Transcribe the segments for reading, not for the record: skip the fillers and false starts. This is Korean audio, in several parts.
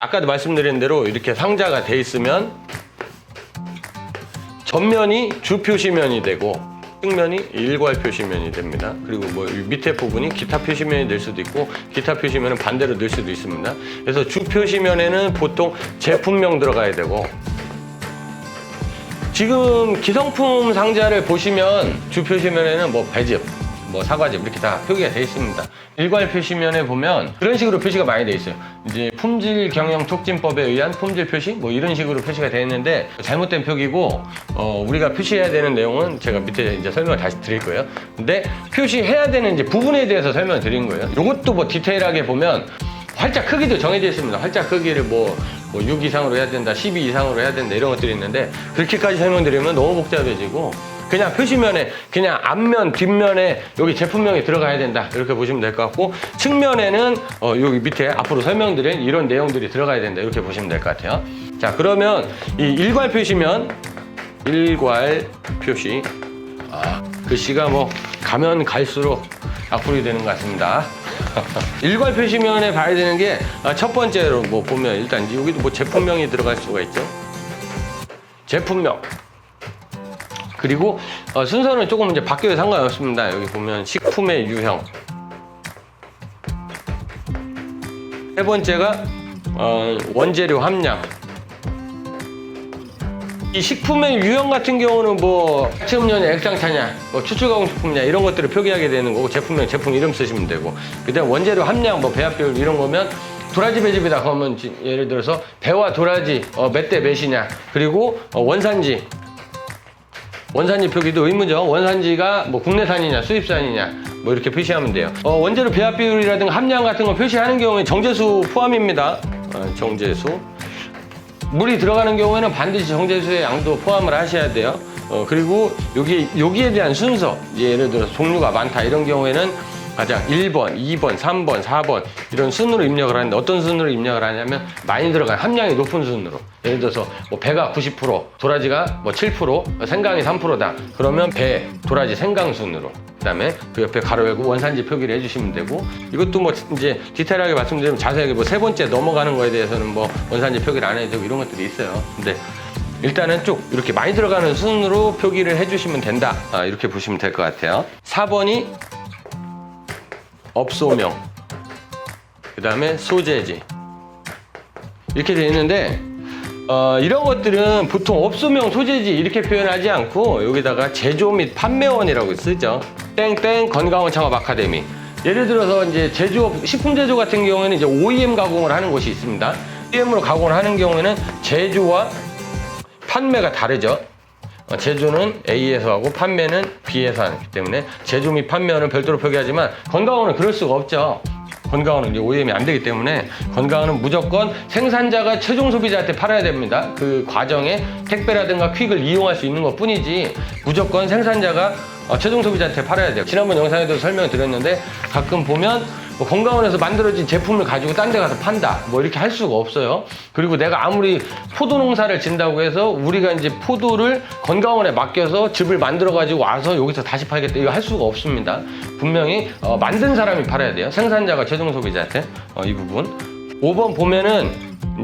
아까도 말씀드린 대로 이렇게 상자가 돼 있으면 전면이 주 표시면이 되고 측면이 일괄 표시면이 됩니다. 그리고 뭐 밑에 부분이 기타 표시면이 될 수도 있고 기타 표시면은 반대로 될 수도 있습니다. 그래서 주 표시면에는 보통 제품명 들어가야 되고, 지금 기성품 상자를 보시면 주 표시면에는 뭐 배즙, 뭐 사과즙 이렇게 다 표기가 되어 있습니다. 일괄 표시면에 보면 그런 식으로 표시가 많이 되어 있어요. 이제 품질 경영 촉진법에 의한 품질 표시 뭐 이런 식으로 표시가 되어 있는데 잘못된 표기고, 우리가 표시해야 되는 내용은 제가 밑에 이제 설명을 다시 드릴 거예요. 근데 표시해야 되는 이제 부분에 대해서 설명을 드린 거예요. 이것도 뭐 디테일하게 보면 활자 크기도 정해져 있습니다. 활자 크기를 뭐 6 이상으로 해야 된다, 12 이상으로 해야 된다 이런 것들이 있는데, 그렇게까지 설명드리면 너무 복잡해지고 그냥 표시면에 그냥 앞면 뒷면에 여기 제품명이 들어가야 된다 이렇게 보시면 될 것 같고, 측면에는 여기 밑에 앞으로 설명드린 이런 내용들이 들어가야 된다 이렇게 보시면 될 것 같아요. 자, 그러면 이 일괄 표시면 일괄 표시, 글씨가 뭐 가면 갈수록 악플이 되는 것 같습니다. 일괄 표시면에 봐야 되는 게 첫 번째로 뭐 보면 일단 여기도 뭐 제품명이 들어갈 수가 있죠. 제품명. 그리고 순서는 조금 이제 바뀌어도 상관없습니다. 여기 보면 식품의 유형. 세 번째가 원재료 함량. 이 식품의 유형 같은 경우는 뭐 가채음료냐 액상차냐 뭐 추출가공식품이냐 이런 것들을 표기하게 되는 거고, 제품명 제품 이름 쓰시면 되고, 그다음 원재료 함량 뭐 배합비율 이런 거면 도라지 배즙이다 그러면 예를 들어서 배와 도라지 몇 대 몇이냐, 그리고 원산지 표기도 의무죠. 원산지가 뭐 국내산이냐 수입산이냐 뭐 이렇게 표시하면 돼요. 원재료 배합 비율이라든가 함량 같은 거 표시하는 경우에 정제수 포함입니다. 정제수. 물이 들어가는 경우에는 반드시 정제수의 양도 포함을 하셔야 돼요. 그리고 여기에 대한 순서, 예를 들어서 종류가 많다 이런 경우에는 가장 1번, 2번, 3번, 4번 이런 순으로 입력을 하는데, 어떤 순으로 입력을 하냐면 많이 들어가요. 함량이 높은 순으로. 예를 들어서 뭐 배가 90%, 도라지가 뭐 7%, 생강이 3%다. 그러면 배, 도라지, 생강 순으로. 그다음에 그 옆에 가로 열고 원산지 표기를 해주시면 되고, 이것도 뭐 이제 디테일하게 말씀드리면 자세하게 뭐 세 번째 넘어가는 거에 대해서는 뭐 원산지 표기를 안 해도 되고 이런 것들이 있어요. 근데 일단은 쭉 이렇게 많이 들어가는 순으로 표기를 해주시면 된다. 이렇게 보시면 될 것 같아요. 4번이 업소명, 그 다음에 소재지 이렇게 되어 있는데, 이런 것들은 보통 업소명, 소재지 이렇게 표현하지 않고 여기다가 제조 및 판매원이라고 쓰죠. 땡땡 건강원 창업 아카데미. 예를 들어서 이제 제조업, 식품 제조 같은 경우에는 이제 OEM 가공을 하는 곳이 있습니다. OEM으로 가공을 하는 경우에는 제조와 판매가 다르죠. 제조는 A에서 하고 판매는 B에서 하기 때문에 제조 및 판매원은 별도로 표기하지만 건강원은 그럴 수가 없죠. 건강원은 이제 OEM이 안 되기 때문에 건강원은 무조건 생산자가 최종 소비자한테 팔아야 됩니다. 그 과정에 택배라든가 퀵을 이용할 수 있는 것 뿐이지 무조건 생산자가 최종 소비자한테 팔아야 돼요. 지난번 영상에도 설명을 드렸는데, 가끔 보면 뭐 건강원에서 만들어진 제품을 가지고 딴 데 가서 판다 뭐 이렇게 할 수가 없어요. 그리고 내가 아무리 포도 농사를 진다고 해서 우리가 이제 포도를 건강원에 맡겨서 즙을 만들어 가지고 와서 여기서 다시 팔겠다 이거 할 수가 없습니다. 분명히 만든 사람이 팔아야 돼요. 생산자가 최종 소비자한테. 이 부분 5번 보면은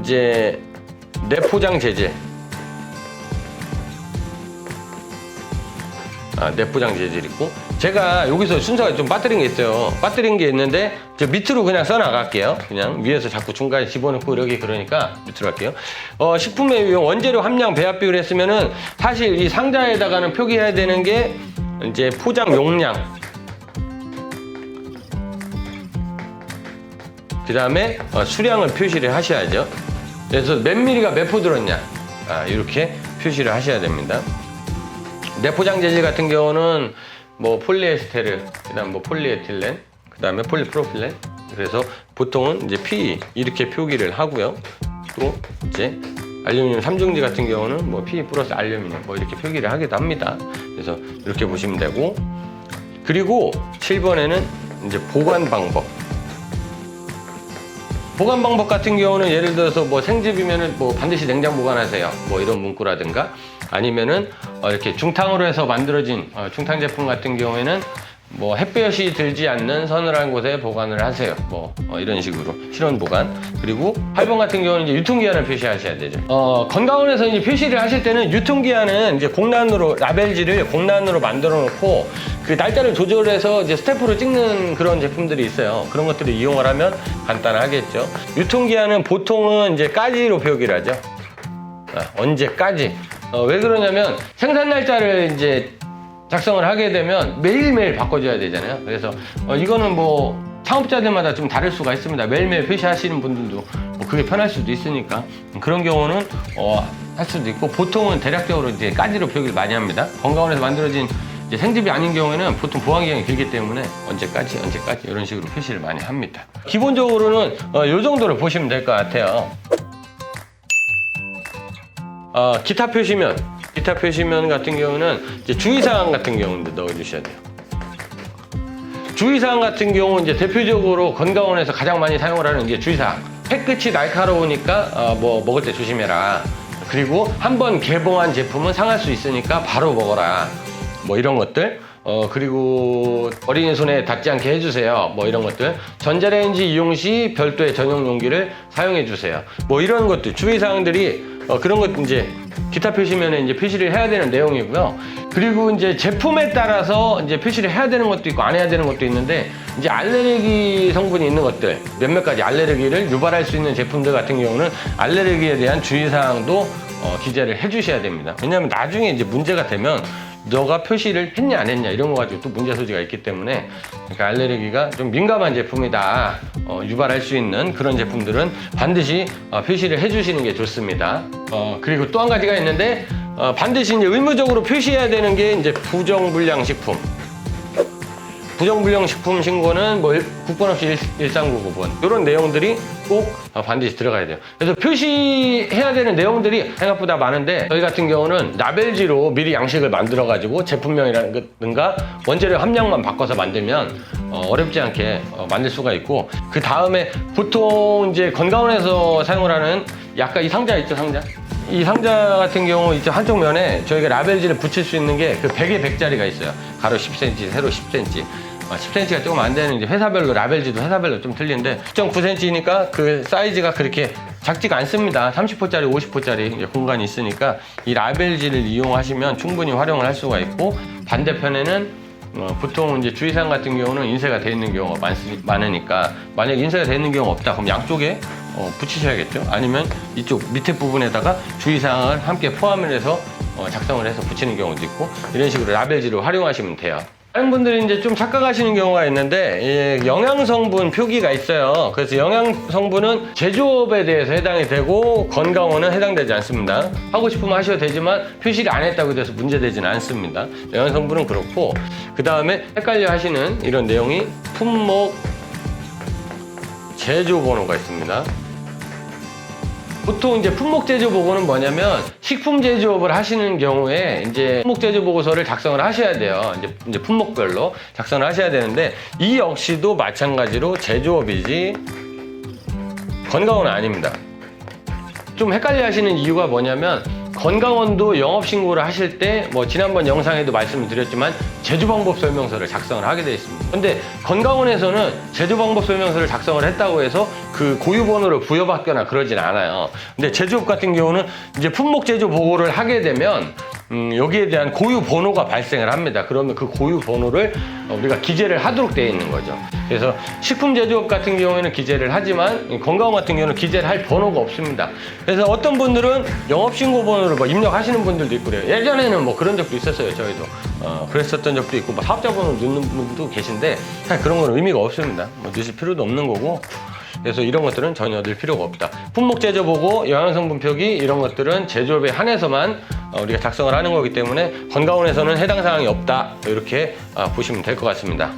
이제 내포장 제재. 내포장 재질 있고, 제가 여기서 순서가 좀 빠뜨린 게 있어요. 빠뜨린 게 있는데 저 밑으로 그냥 써나갈게요. 그냥 위에서 자꾸 중간에 집어넣고 이러기 그러니까 밑으로 할게요. 식품의 유형, 원재료 함량, 배합 비율 했으면은 사실 이 상자에다가는 표기해야 되는 게 이제 포장 용량, 그 다음에 수량을 표시를 하셔야죠. 그래서 몇 미리가 몇 포 들었냐 이렇게 표시를 하셔야 됩니다. 내포장 재질 같은 경우는 뭐 폴리에스테르, 그다음 뭐 폴리에틸렌, 그다음에 폴리프로필렌. 그래서 보통은 이제 PE 이렇게 표기를 하고요. 또 이제 알루미늄 3중지 같은 경우는 뭐 PE 플러스 알루미늄 뭐 이렇게 표기를 하기도 합니다. 그래서 이렇게 보시면 되고, 그리고 7번에는 이제 보관 방법. 보관 방법 같은 경우는 예를 들어서 뭐 생즙이면은 뭐 반드시 냉장 보관하세요. 뭐 이런 문구라든가, 아니면은 이렇게 중탕으로 해서 만들어진 중탕 제품 같은 경우에는 뭐 햇볕이 들지 않는 서늘한 곳에 보관을 하세요. 이런 식으로 실온 보관. 그리고 8번 같은 경우는 이제 유통기한을 표시하셔야 되죠. 건강원에서 이제 표시를 하실 때는 유통기한은 이제 공란으로 라벨지를 공란으로 만들어 놓고 그 날짜를 조절해서 이제 스탬프로 찍는 그런 제품들이 있어요. 그런 것들을 이용을 하면 간단하겠죠. 유통기한은 보통은 이제 까지로 표기를 하죠. 언제까지. 왜 그러냐면 생산 날짜를 이제 작성을 하게 되면 매일매일 바꿔줘야 되잖아요. 그래서 이거는 뭐 창업자들마다 좀 다를 수가 있습니다. 매일매일 표시하시는 분들도 뭐 그게 편할 수도 있으니까 그런 경우는 할 수도 있고, 보통은 대략적으로 이제 까지로 표기를 많이 합니다. 건강원에서 만들어진 이제 생즙이 아닌 경우에는 보통 보관기간이 길기 때문에 언제까지 이런 식으로 표시를 많이 합니다. 기본적으로는 이 정도를 보시면 될 것 같아요. 기타 표시면 같은 경우는 이제 주의사항 같은 경우는 넣어주셔야 돼요. 주의사항 같은 경우 이제 대표적으로 건강원에서 가장 많이 사용을 하는 게 주의사항. 팩 끝이 날카로우니까 먹을 때 조심해라. 그리고 한번 개봉한 제품은 상할 수 있으니까 바로 먹어라. 뭐 이런 것들. 그리고 어린이 손에 닿지 않게 해주세요. 뭐 이런 것들. 전자레인지 이용 시 별도의 전용 용기를 사용해 주세요. 뭐 이런 것들 주의사항들이 그런 것 이제 기타 표시면에 이제 표시를 해야 되는 내용이고요. 그리고 이제 제품에 따라서 이제 표시를 해야 되는 것도 있고 안 해야 되는 것도 있는데, 이제 알레르기 성분이 있는 것들, 몇몇 가지 알레르기를 유발할 수 있는 제품들 같은 경우는 알레르기에 대한 주의사항도 기재를 해주셔야 됩니다. 왜냐하면 나중에 이제 문제가 되면 너가 표시를 했냐 안 했냐 이런 거 가지고 또 문제 소지가 있기 때문에, 그러니까 알레르기가 좀 민감한 제품이다, 유발할 수 있는 그런 제품들은 반드시 표시를 해주시는 게 좋습니다. 그리고 또 한 가지가 있는데, 반드시 이제 의무적으로 표시해야 되는 게 이제 부정불량식품. 부정불량식품 신고는 뭐 국번 없이 1399번 이런 내용들이 꼭 반드시 들어가야 돼요. 그래서 표시해야 되는 내용들이 생각보다 많은데, 저희 같은 경우는 라벨지로 미리 양식을 만들어 가지고 제품명이라든가 원재료 함량만 바꿔서 만들면 어렵지 않게 만들 수가 있고, 그 다음에 보통 이제 건강원에서 사용을 하는 약간 이 상자 있죠, 상자. 이 상자 같은 경우 이제 한쪽 면에 저희가 라벨지를 붙일 수 있는 게 그 100에 100짜리가 있어요. 가로 10cm, 세로 10cm. 10cm가 조금 안 되는 이제 회사별로 라벨지도 회사별로 좀 틀린데 9.9cm니까 그 사이즈가 그렇게 작지가 않습니다. 30호짜리, 50호짜리 이제 공간이 있으니까 이 라벨지를 이용하시면 충분히 활용을 할 수가 있고, 반대편에는 보통 이제 주의사항 같은 경우는 인쇄가 되어 있는 경우가 많으니까, 만약 인쇄가 되어 있는 경우가 없다 그럼 양쪽에 붙이셔야겠죠. 아니면 이쪽 밑에 부분에다가 주의사항을 함께 포함을 해서 작성을 해서 붙이는 경우도 있고, 이런 식으로 라벨지를 활용하시면 돼요. 다른 분들이 이제 좀 착각하시는 경우가 있는데, 영양성분 표기가 있어요. 그래서 영양성분은 제조업에 대해서 해당이 되고 건강원은 해당되지 않습니다. 하고 싶으면 하셔도 되지만 표시를 안 했다고 해서 문제되지는 않습니다. 영양성분은 그렇고, 그 다음에 헷갈려 하시는 이런 내용이 품목 제조번호가 있습니다. 보통 이제 품목 제조 보고는 뭐냐면, 식품 제조업을 하시는 경우에 이제 품목 제조 보고서를 작성을 하셔야 돼요. 이제 품목별로 작성을 하셔야 되는데, 이 역시도 마찬가지로 제조업이지 건강원은 아닙니다. 좀 헷갈려 하시는 이유가 뭐냐면, 건강원도 영업신고를 하실 때 뭐 지난번 영상에도 말씀을 드렸지만 제조방법 설명서를 작성을 하게 되어 있습니다. 근데 건강원에서는 제조방법 설명서를 작성을 했다고 해서 그 고유번호를 부여받거나 그러진 않아요. 근데 제조업 같은 경우는 이제 품목 제조 보고를 하게 되면 여기에 대한 고유 번호가 발생을 합니다. 그러면 그 고유 번호를 우리가 기재를 하도록 되어 있는 거죠. 그래서 식품 제조업 같은 경우에는 기재를 하지만 건강원 같은 경우는 기재를 할 번호가 없습니다. 그래서 어떤 분들은 영업신고 번호를 뭐 입력하시는 분들도 있고 그래요. 예전에는 뭐 그런 적도 있었어요. 저희도 그랬었던 적도 있고, 뭐 사업자 번호 넣는 분들도 계신데 사실 그런 건 의미가 없습니다. 뭐 넣으실 필요도 없는 거고, 그래서 이런 것들은 전혀 넣을 필요가 없다. 품목 제조 보고, 영양성분 표기 이런 것들은 제조업에 한해서만 우리가 작성을 하는 거기 때문에 건강원에서는 해당 사항이 없다, 이렇게 보시면 될 것 같습니다.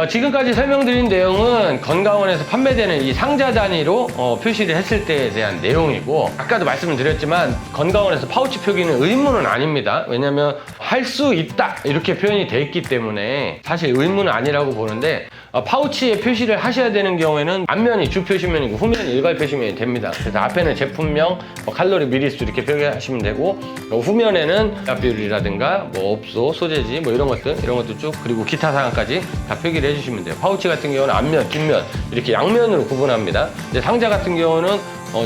지금까지 설명드린 내용은 건강원에서 판매되는 이 상자 단위로 표시를 했을 때에 대한 내용이고, 아까도 말씀을 드렸지만 건강원에서 파우치 표기는 의무는 아닙니다. 왜냐하면 할 수 있다 이렇게 표현이 돼 있기 때문에 사실 의무는 아니라고 보는데, 파우치에 표시를 하셔야 되는 경우에는 앞면이 주 표시면이고 후면이 일괄 표시면이 됩니다. 그래서 앞에는 제품명, 칼로리 미리수 이렇게 표기하시면 되고, 후면에는 비율이라든가 업소, 소재지 이런 것도 쭉, 그리고 기타 사항까지 다 표기를 해주시면 돼요. 파우치 같은 경우는 앞면, 뒷면 이렇게 양면으로 구분합니다. 근데 상자 같은 경우는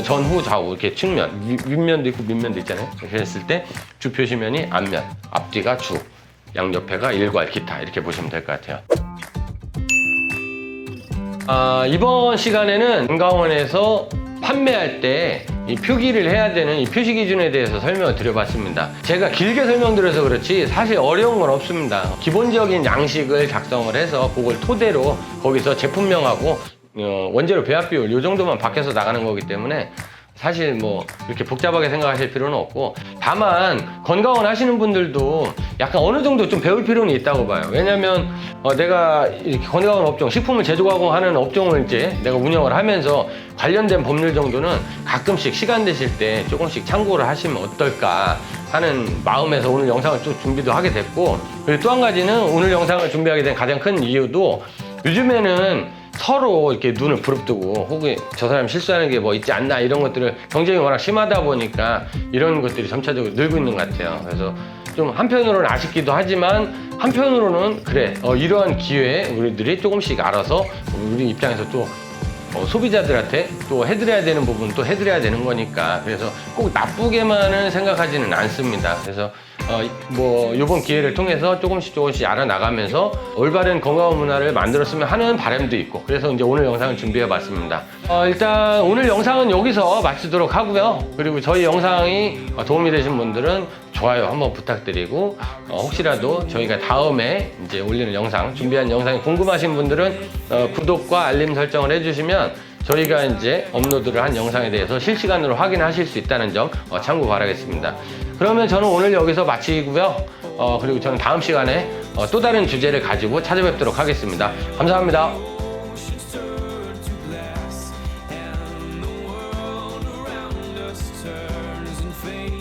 전후, 좌우 이렇게 측면, 윗면도 있고 밑면도 있잖아요. 이렇게 했을 때 주 표시면이 앞면, 앞뒤가 주, 양옆에가 일괄, 기타 이렇게 보시면 될 것 같아요. 이번 시간에는 건강원에서 판매할 때 이 표기를 해야 되는 이 표시 기준에 대해서 설명을 드려봤습니다. 제가 길게 설명드려서 그렇지 사실 어려운 건 없습니다. 기본적인 양식을 작성을 해서 그걸 토대로 거기서 제품명하고 원재료 배합 비율 이 정도만 밖에서 나가는 거기 때문에 사실 이렇게 복잡하게 생각하실 필요는 없고, 다만 건강원 하시는 분들도 약간 어느 정도 좀 배울 필요는 있다고 봐요. 왜냐면 내가 이렇게 건강원 업종, 식품을 제조하는 업종을 이제 내가 운영을 하면서 관련된 법률 정도는 가끔씩 시간 되실 때 조금씩 참고를 하시면 어떨까 하는 마음에서 오늘 영상을 좀 준비도 하게 됐고, 그리고 또 한 가지는 오늘 영상을 준비하게 된 가장 큰 이유도 요즘에는 서로 이렇게 눈을 부릅뜨고 혹은 저 사람 실수하는 게 있지 않나 이런 것들을 경쟁이 워낙 심하다 보니까 이런 것들이 점차적으로 늘고 있는 것 같아요. 그래서 좀 한편으로는 아쉽기도 하지만 한편으로는 그래 이러한 기회에 우리들이 조금씩 알아서 우리 입장에서 또 소비자들한테 또 해드려야 되는 부분 또 해드려야 되는 거니까, 그래서 꼭 나쁘게만은 생각하지는 않습니다. 그래서 이번 기회를 통해서 조금씩 알아나가면서 올바른 건강한 문화를 만들었으면 하는 바람도 있고, 그래서 이제 오늘 영상을 준비해 봤습니다. 일단 오늘 영상은 여기서 마치도록 하고요. 그리고 저희 영상이 도움이 되신 분들은 좋아요 한번 부탁드리고, 혹시라도 저희가 다음에 이제 올리는 영상, 준비한 영상이 궁금하신 분들은 구독과 알림 설정을 해주시면 저희가 이제 업로드를 한 영상에 대해서 실시간으로 확인하실 수 있다는 점 참고 바라겠습니다. 그러면 저는 오늘 여기서 마치고요. 그리고 저는 다음 시간에 또 다른 주제를 가지고 찾아뵙도록 하겠습니다. 감사합니다. turns and fades.